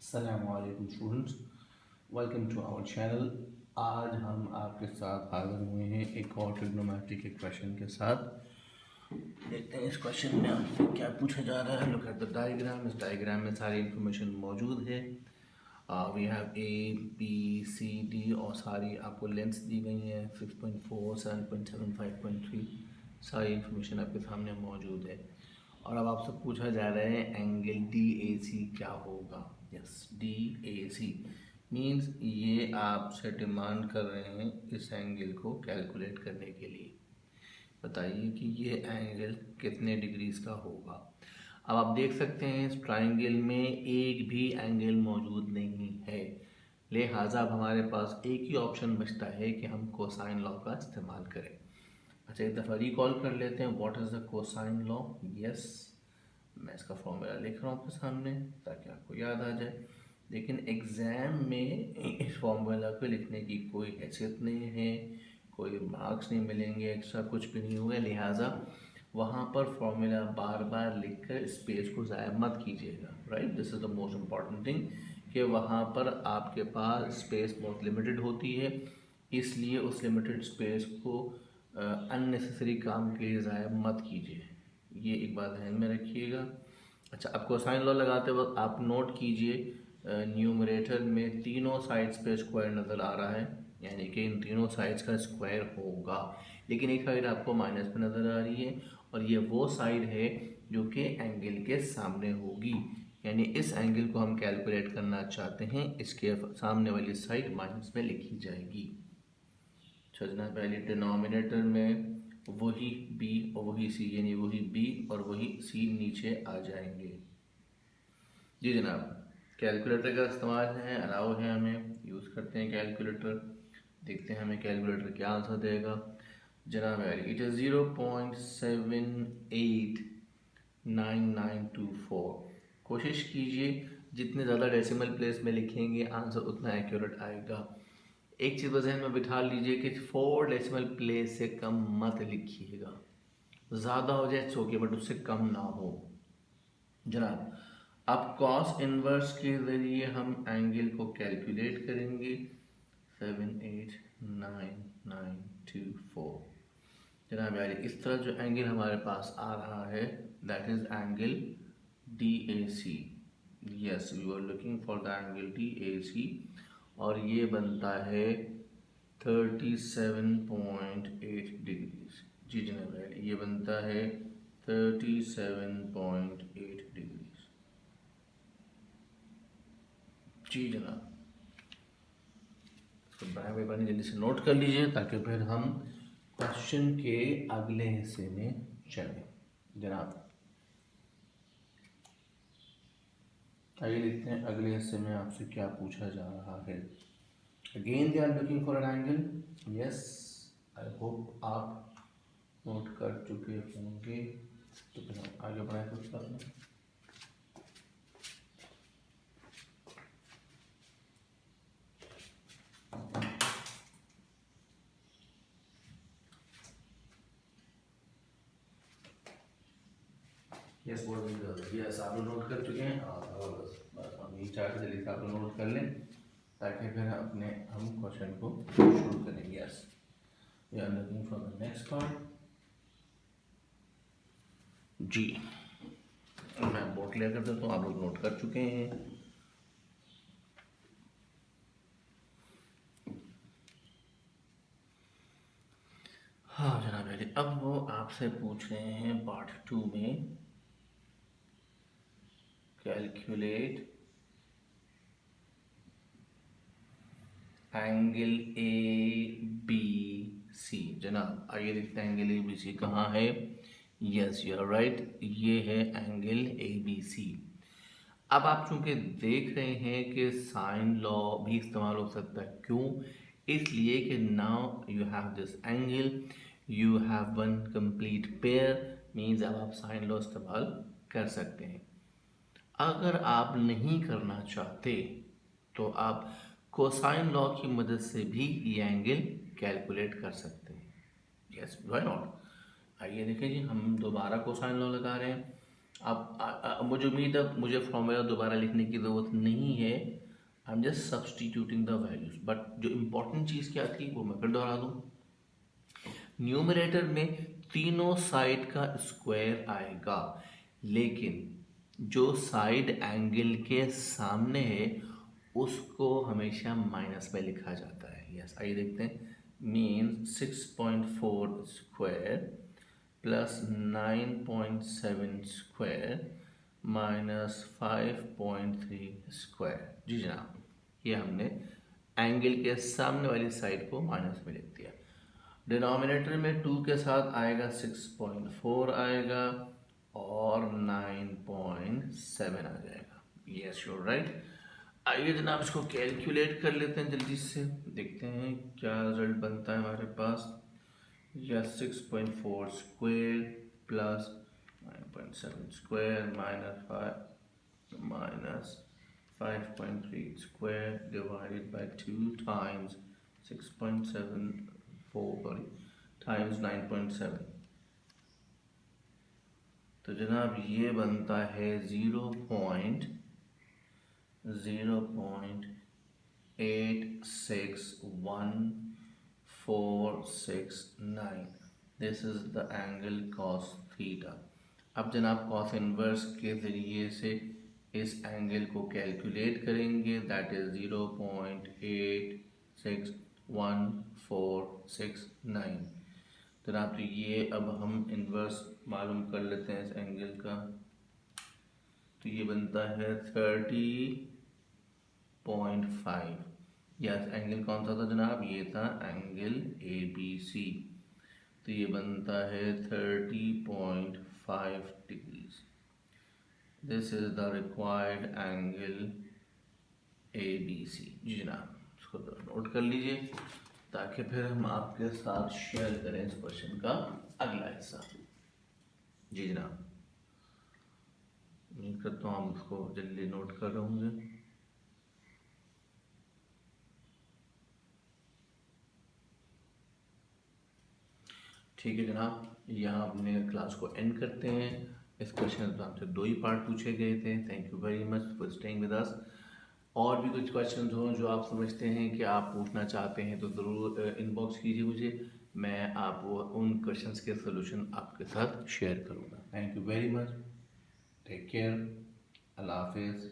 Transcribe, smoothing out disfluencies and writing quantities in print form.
अस्सलामुअलैकुम students, welcome to our channel. आज हम आपके साथ हाजिर हुए हैं एक और ट्रिग्नोमेट्री के क्वेश्चन के साथ। देखते हैं इस क्वेश्चन में आपसे क्या पूछा जा रहा है। Look at the diagram. इस डायग्राम में सारी इंफॉर्मेशन मौजूद है। We have A B C D और सारी आपको लेंथ्स दी गई हैं 6.4, 7.7, 5.3। सारी इंफॉर्मेशन आपके सामने मौजूद है। और अब आपसे पूछा जा रहा है एंगल डी ए सी क्या होगा। Yes, D A C means ये आपसे डिमांड कर रहे हैं इस एंगल को कैलकुलेट करने के लिए। बताइए कि ये एंगल कितने डिग्रीज का होगा। अब आप देख सकते हैं इस ट्राइंगल में एक भी एंगल मौजूद नहीं है, लिहाजा अब हमारे पास एक ही ऑप्शन बचता है कि हम कोसाइन लॉ का इस्तेमाल करें। अच्छा, एक दफ़ा रिकॉल कर लेते हैं what is the cosine law. Yes, मैं इसका फॉर्मूला लिख रहा हूँ आपके सामने ताकि आपको याद आ जाए। लेकिन एग्ज़ाम में इस फॉर्मूला को लिखने की कोई हैसियत नहीं है, कोई मार्क्स नहीं मिलेंगे, एक्स्ट्रा कुछ भी नहीं हुआ, लिहाजा वहाँ पर फॉर्मूला बार बार लिखकर स्पेस को ज़ाया मत कीजिएगा। Right, this is the most important thing कि वहाँ पर आपके पास स्पेस बहुत लिमिटेड होती है, इसलिए उस लिमिटेड स्पेस को अननेसेसरी काम के लिए ज़ाया मत कीजिए। ये एक बात ध्यान में रखिएगा। अच्छा, अब कोसाइन लॉ लगाते वक्त आप नोट कीजिए न्यूमरेटर में तीनों साइड्स पे स्क्वायर नज़र आ रहा है, यानी कि इन तीनों साइड्स का स्क्वायर होगा। लेकिन एक साइड आपको माइनस पे नज़र आ रही है और ये वो साइड है जो कि एंगल के सामने होगी, यानी इस एंगल को हम कैलकुलेट करना चाहते हैं, इसके सामने वाली साइड माइनस में लिखी जाएगी। अच्छा, पहले डिनोमिनेटर में वही बी और वही सी, यानी वही बी और वही सी नीचे आ जाएंगे। जी जनाब, कैलकुलेटर का इस्तेमाल है, अलाउ है, हमें यूज़ करते हैं कैलकुलेटर। देखते हैं हमें कैलकुलेटर क्या आंसर देगा। जनाब इट इज़ 0.789924। कोशिश कीजिए जितने ज़्यादा डेसिमल प्लेस में लिखेंगे आंसर उतना एक्यूरेट आएगा। एक चीज़ ज़हन में बिठा लीजिए कि 4 डेसिमल प्लेस से कम मत लिखिएगा, ज़्यादा हो जाए ओके बट उससे कम ना हो। जनाब, अब कॉस इनवर्स के ज़रिए हम एंगल को कैलकुलेट करेंगे। 789924। जनाब यार इस तरह जो एंगल हमारे पास आ रहा है that is angle D A C. Yes, you are looking for the angle D A C और ये बनता है 37.8 डिग्रीज। जी जनाब, ये बनता है 37.8 डिग्रीज। जी जनाब, इसको बानी जल्दी से नोट कर लीजिए ताकि फिर हम क्वेश्चन के अगले हिस्से में चलें। जनाब आइए देखते हैं अगले हिस्से में आपसे क्या पूछा जा रहा है। Again they are looking for an angle. Yes, I hope आप नोट कर चुके होंगे, तो फिर हम आगे बढ़ाएं कुछ करना। यस, यस आप लोग नोट कर चुके हैं और बस हम यही चाहते जल्दी से आप लोग नोट कर लें ताकि फिर हम क्वेश्चन को शुरू करेंगे। Yes, we are looking for the next part. जी, मैं बोर्ड क्लियर कर देता हूँ, आप लोग नोट कर चुके हैं। हाँ जनाब, अब वो आपसे पूछ रहे हैं पार्ट 2 में calculate angle A B C. जनाब आइए देखते हैं एंगल ए बी सी कहाँ है। यस यू आर राइट, ये है एंगल ए बी सी। अब आप चूंकि देख रहे हैं कि साइन लॉ भी इस्तेमाल हो सकता है, क्यों? इसलिए कि now you have this angle, you have one complete pair, means अब आप साइन लॉ इस्तेमाल कर सकते हैं। अगर आप नहीं करना चाहते तो आप कोसाइन लॉ की मदद से भी ये एंगल कैलकुलेट कर सकते हैं। Yes, why not. आइए देखें जी, हम दोबारा कोसाइन लॉ लगा रहे हैं। अब मुझे उम्मीद है मुझे फॉर्मूला दोबारा लिखने की ज़रूरत नहीं है। I am just substituting the values, but जो इम्पोर्टेंट चीज़ क्या थी वो मैं फिर दोहरा दूँ। न्यूमरेटर में तीनों साइड का स्क्वायर आएगा, लेकिन जो साइड एंगल के सामने है उसको हमेशा माइनस में लिखा जाता है। यस, आइए देखते हैं। Mean 6.4 square plus 9.7 square minus 5.3 square. जी जनाब, ये हमने एंगल के सामने वाली साइड को माइनस में लिख दिया। डिनोमिनेटर में 2 के साथ आएगा 6.4 आएगा और 9.7 आ जाएगा। Yes, you right. आइए जनाब इसको कैलकुलेट कर लेते हैं जल्दी से, देखते हैं क्या रिजल्ट बनता है हमारे पास। या 6.4 square plus 9.7 square minus 5.3 square divided by 2 times 6.74 times 9.7। तो जनाब ये बनता है 0.0861469। This is the angle cos theta. अब जनाब कॉस इनवर्स के ज़रिए से इस एंगल को कैलकुलेट करेंगे, दैट इज़ 0.8611469। जनाब तो ये अब हम इन्वर्स मालूम कर लेते हैं इस एंगल का। तो ये बनता है 30.5। यस, एंगल कौन सा था जनाब? ये था एंगल ABC। तो ये बनता है 30.5 degrees. This is the required angle ABC। जी जनाब, इसको नोट कर लीजिए ताकि फिर हम आपके साथ शेयर करें इस क्वेश्चन का अगला हिस्सा। जी जनाब, उम्मीद करता हूँ आप उसको जल्दी नोट कर रहे होंगे। ठीक है जनाब, यहाँ अपने क्लास को एंड करते हैं। इस क्वेश्चन में हमसे 2 ही पार्ट पूछे गए थे। Thank you very much for staying with us. और भी कुछ क्वेश्चन हों जो आप समझते हैं कि आप पूछना चाहते हैं तो ज़रूर इनबॉक्स कीजिए मुझे, मैं आप उन क्वेश्चंस के सलूशन आपके साथ शेयर करूँगा। Thank you very much, take care, अल्लाह हाफिज़।